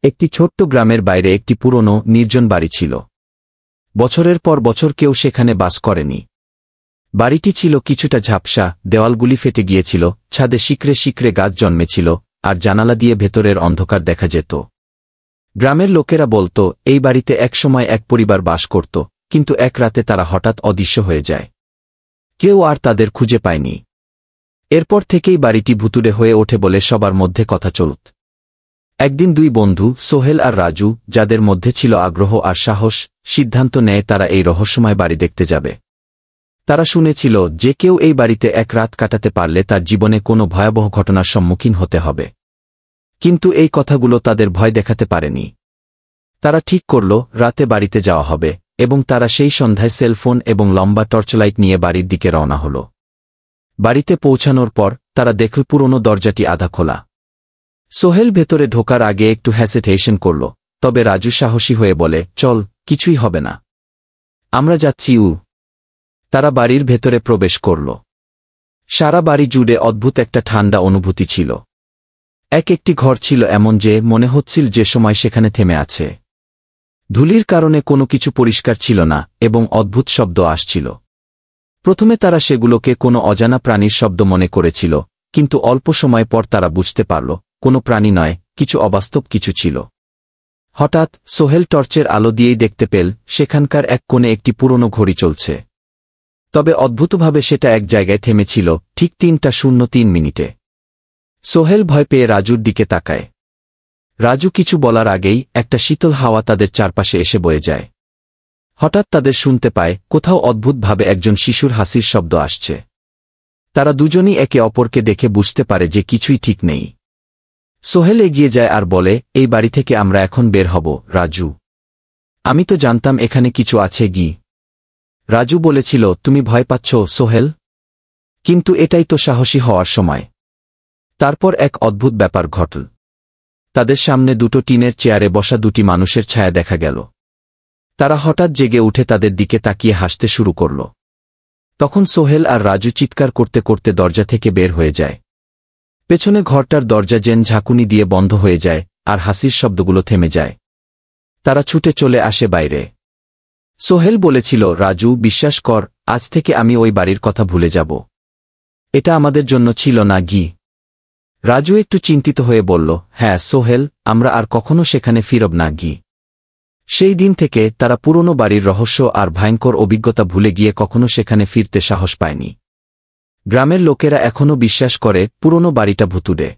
একটি ছোট্ট গ্রামের বাইরে একটি পুরনো নির্জন বাড়ি ছিল। বছরের পর বছর কেউ সেখানে বাস করেনি। বাড়িটি ছিল কিছুটা ঝাপসা, দেওয়ালগুলি ফেটে গিয়েছিল, ছাদে শিকড়ে শিকড়ে গাছ জন্মেছিল, আর জানালা দিয়ে ভেতরের অন্ধকার দেখা যেত। গ্রামের লোকেরা বলত, এই বাড়িতে একসময় এক পরিবার বাস করত, কিন্তু এক রাতে তারা হঠাৎ অদৃশ্য হয়ে যায়। কেউ আর তাদের খুঁজে পায়নি। এরপর থেকেই বাড়িটি ভুতুড়ে হয়ে ওঠে বলে সবার মধ্যে কথা চলত। একদিন দুই বন্ধু, সোহেল আর রাজু, যাদের মধ্যে ছিল আগ্রহ আর সাহস, সিদ্ধান্ত নেয় তারা এই রহস্যময় বাড়ি দেখতে যাবে। তারা শুনেছিল যে কেউ এই বাড়িতে এক রাত কাটাতে পারলে তার জীবনে কোনো ভয়াবহ ঘটনার সম্মুখীন হতে হবে। কিন্তু এই কথাগুলো তাদের ভয় দেখাতে পারেনি। তারা ঠিক করল রাতে বাড়িতে যাওয়া হবে, এবং তারা সেই সন্ধ্যায় সেলফোন এবং লম্বা টর্চলাইট নিয়ে বাড়ির দিকে রওনা হল। বাড়িতে পৌঁছানোর পর তারা দেখল পুরনো দরজাটি আধা খোলা। সোহেল ভেতরে ঢোকার আগে একটু হ্যাসিটেশন করল, তবে রাজু সাহসী হয়ে বলে, চল, কিছুই হবে না, আমরা যাচ্ছি। তারা বাড়ির ভেতরে প্রবেশ করল। সারা বাড়ি জুড়ে অদ্ভুত একটা ঠান্ডা অনুভূতি ছিল। একটি ঘর ছিল এমন যে মনে হচ্ছিল যে সময় সেখানে থেমে আছে। ধুলির কারণে কোনো কিছু পরিষ্কার ছিল না, এবং অদ্ভুত শব্দ আসছিল। প্রথমে তারা সেগুলোকে কোনো অজানা প্রাণীর শব্দ মনে করেছিল, কিন্তু অল্প সময় পর তারা বুঝতে পারল কোনো প্রাণী নয়, কিছু অবাস্তব কিছু ছিল। হঠাৎ সোহেল টর্চের আলো দিয়েই দেখতে পেল সেখানকার এক কোণে একটি পুরনো ঘড়ি চলছে। তবে অদ্ভুতভাবে সেটা এক জায়গায় থেমেছিল, ঠিক ৩:০৩ সোহেল ভয় পেয়ে রাজুর দিকে তাকায়। রাজু কিছু বলার আগেই একটা শীতল হাওয়া তাদের চারপাশে এসে বয়ে যায়। হঠাৎ তাদের শুনতে পায় কোথাও অদ্ভুতভাবে একজন শিশুর হাসির শব্দ আসছে। তারা দুজনই একে অপরকে দেখে বুঝতে পারে যে কিছুই ঠিক নেই। সোহেল এগিয়ে যায় আর বলে, এই বাড়ি থেকে আমরা এখন বের হব, রাজু। আমি তো জানতাম এখানে কিছু আছে। রাজু বলেছিল, তুমি ভয় পাচ্ছ, সোহেল? কিন্তু এটাই তো সাহসী হওয়ার সময়। তারপর এক অদ্ভুত ব্যাপার ঘটল। তাদের সামনে দুটো টিনের চেয়ারে বসা দুটি মানুষের ছায়া দেখা গেল। তারা হঠাৎ জেগে উঠে তাদের দিকে তাকিয়ে হাসতে শুরু করল। তখন সোহেল আর রাজু চিৎকার করতে করতে দরজা থেকে বের হয়ে যায়। পেছনে ঘরটার দরজা যেন ঝাঁকুনি দিয়ে বন্ধ হয়ে যায়, আর হাসির শব্দগুলো থেমে যায়। তারা ছুটে চলে আসে বাইরে। সোহেল বলেছিল, রাজু, বিশ্বাস কর, আজ থেকে আমি ওই বাড়ির কথা ভুলে যাব। এটা আমাদের জন্য ছিল না। রাজু একটু চিন্তিত হয়ে বলল, হ্যাঁ সোহেল, আমরা আর কখনো সেখানে ফিরব না। সেই দিন থেকে তারা পুরনো বাড়ির রহস্য আর ভয়ঙ্কর অভিজ্ঞতা ভুলে গিয়ে কখনো সেখানে ফিরতে সাহস পায়নি। গ্রামের লোকেরা এখনও বিশ্বাস করে পুরনো বাড়িটা ভুতুড়ে।